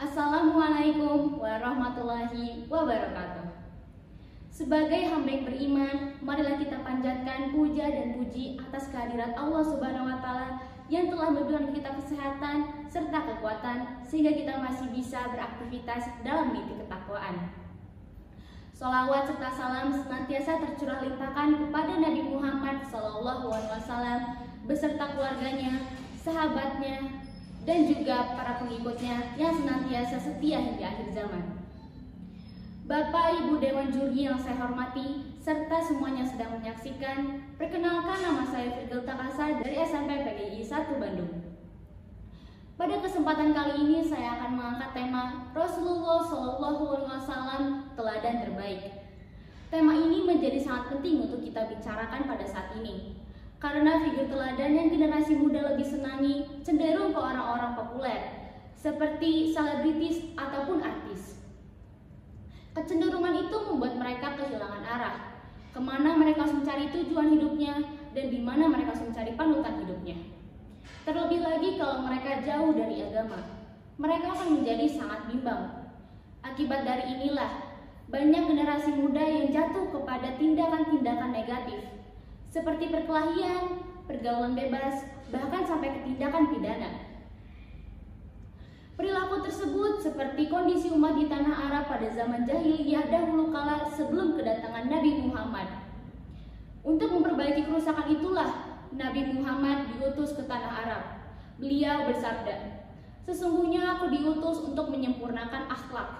Assalamualaikum warahmatullahi wabarakatuh. Sebagai hamba yang beriman, marilah kita panjatkan puja dan puji atas kehadirat Allah Subhanahu wa Ta'ala yang telah memberikan kita kesehatan serta kekuatan sehingga kita masih bisa beraktivitas dalam mimpi ketakwaan. Sholawat serta salam senantiasa tercurah limpahkan kepada Nabi Muhammad SAW beserta keluarganya, sahabatnya, dan juga para pengikutnya yang senantiasa setia hingga akhir zaman. Bapak, Ibu Dewan Juri yang saya hormati, serta semuanya sedang menyaksikan, perkenalkan nama saya Firdaus Takasa dari SMP PGI 1 Bandung. Pada kesempatan kali ini saya akan mengangkat tema Rasulullah SAW teladan terbaik. Tema ini menjadi sangat penting untuk kita bicarakan pada saat ini, karena figur teladan yang generasi muda lebih senangi cenderung ke orang-orang populer, seperti selebritis ataupun artis. Kecenderungan itu membuat mereka kehilangan arah, kemana mereka harus mencari tujuan hidupnya dan di mana mereka harus mencari panutan hidupnya. Terlebih lagi kalau mereka jauh dari agama, mereka akan menjadi sangat bimbang. Akibat dari inilah, banyak generasi muda yang jatuh kepada tindakan-tindakan negatif, seperti perkelahian, pergaulan bebas, bahkan sampai ke tindakan pidana. Perilaku tersebut seperti kondisi umat di tanah Arab pada zaman jahiliyah dahulu kala sebelum kedatangan Nabi Muhammad. Untuk memperbaiki kerusakan itulah Nabi Muhammad diutus ke tanah Arab. Beliau bersabda, "Sesungguhnya aku diutus untuk menyempurnakan akhlak."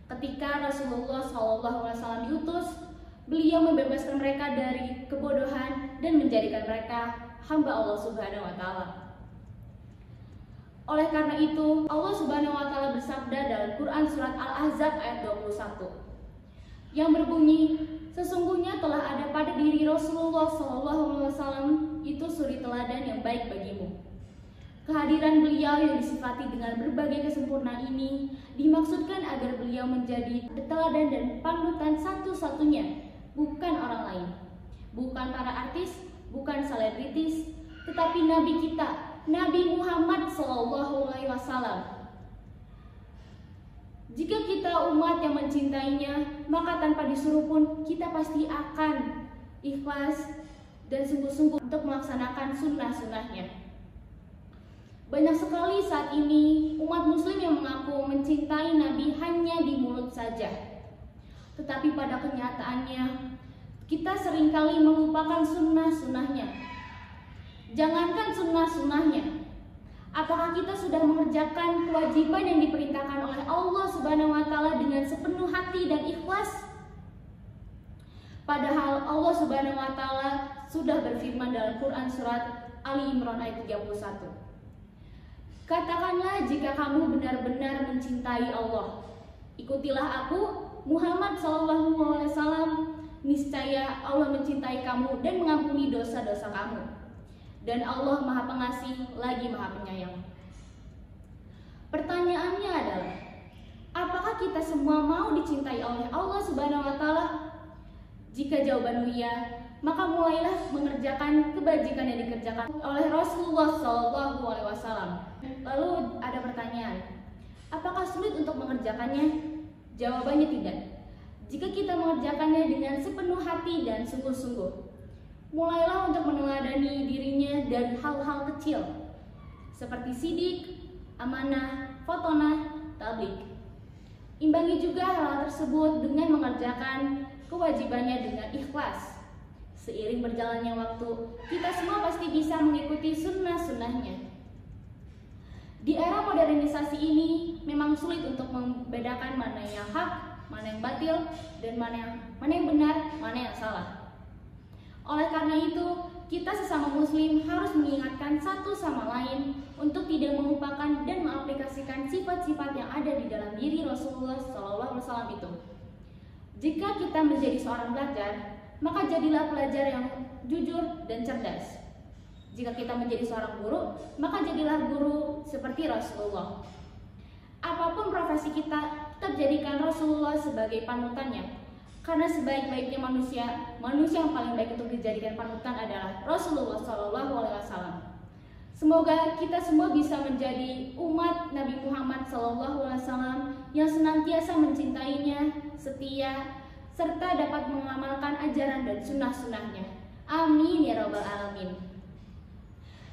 Ketika Rasulullah SAW diutus, beliau membebaskan mereka dari kebodohan dan menjadikan mereka hamba Allah Subhanahu wa Ta'ala. Oleh karena itu, Allah Subhanahu wa Ta'ala bersabda dalam Quran surat Al-Ahzab ayat 21 yang berbunyi, "Sesungguhnya telah ada pada diri Rasulullah SAW itu suri teladan yang baik bagimu." Kehadiran beliau yang disifati dengan berbagai kesempurnaan ini dimaksudkan agar beliau menjadi teladan dan panutan satu-satunya, bukan orang lain, bukan para artis, bukan selebritis, tetapi Nabi kita, Nabi Muhammad SAW. Jika kita umat yang mencintainya, maka tanpa disuruh pun kita pasti akan ikhlas dan sungguh-sungguh untuk melaksanakan sunnah-sunnahnya. Banyak sekali saat ini umat muslim yang mengaku mencintai Nabi hanya di mulut saja, tetapi pada kenyataannya kita seringkali melupakan sunnah-sunnahnya. Jangankan sunnah-sunnahnya, apakah kita sudah mengerjakan kewajiban yang diperintahkan oleh Allah Subhanahu wa Ta'ala dengan sepenuh hati dan ikhlas? Padahal Allah Subhanahu wa Ta'ala sudah berfirman dalam Quran surat Ali Imran ayat 31. "Katakanlah jika kamu benar-benar mencintai Allah, ikutilah aku Muhammad SAW, niscaya Allah mencintai kamu dan mengampuni dosa-dosa kamu. Dan Allah Maha Pengasih lagi Maha Penyayang." Pertanyaannya adalah, apakah kita semua mau dicintai oleh Allah Subhanahu wa Ta'ala? Jika jawaban iya, maka mulailah mengerjakan kebajikan yang dikerjakan oleh Rasulullah SAW. Lalu ada pertanyaan, apakah sulit untuk mengerjakannya? Jawabannya tidak. Jika kita mengerjakannya dengan sepenuh hati dan sungguh-sungguh, mulailah untuk meneladani dirinya dari hal-hal kecil seperti sidik, amanah, fotonah, tablik. Imbangi juga hal tersebut dengan mengerjakan kewajibannya dengan ikhlas. Seiring berjalannya waktu, kita semua pasti bisa mengikuti sunnah-sunnahnya. Di era modernisasi ini memang sulit untuk membedakan mana yang hak, mana yang batil, dan mana yang benar, mana yang salah. Oleh karena itu, kita sesama muslim harus mengingatkan satu sama lain untuk tidak melupakan dan mengaplikasikan sifat-sifat yang ada di dalam diri Rasulullah SAW itu. Jika kita menjadi seorang pelajar, maka jadilah pelajar yang jujur dan cerdas. Jika kita menjadi seorang guru, maka jadilah guru seperti Rasulullah. Apapun profesi kita, tetap jadikan Rasulullah sebagai panutannya. Karena sebaik-baiknya manusia yang paling baik untuk dijadikan panutan adalah Rasulullah SAW. Semoga kita semua bisa menjadi umat Nabi Muhammad SAW yang senantiasa mencintainya, setia, serta dapat mengamalkan ajaran dan sunnah-sunnahnya. Amin ya rabbal alamin.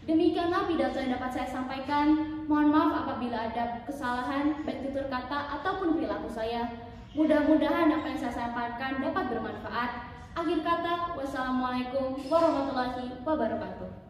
Demikianlah pidato yang dapat saya sampaikan. Mohon maaf apabila ada kesalahan baik tutur kata ataupun perilaku saya. Mudah-mudahan apa yang saya sampaikan dapat bermanfaat. Akhir kata, wassalamualaikum warahmatullahi wabarakatuh.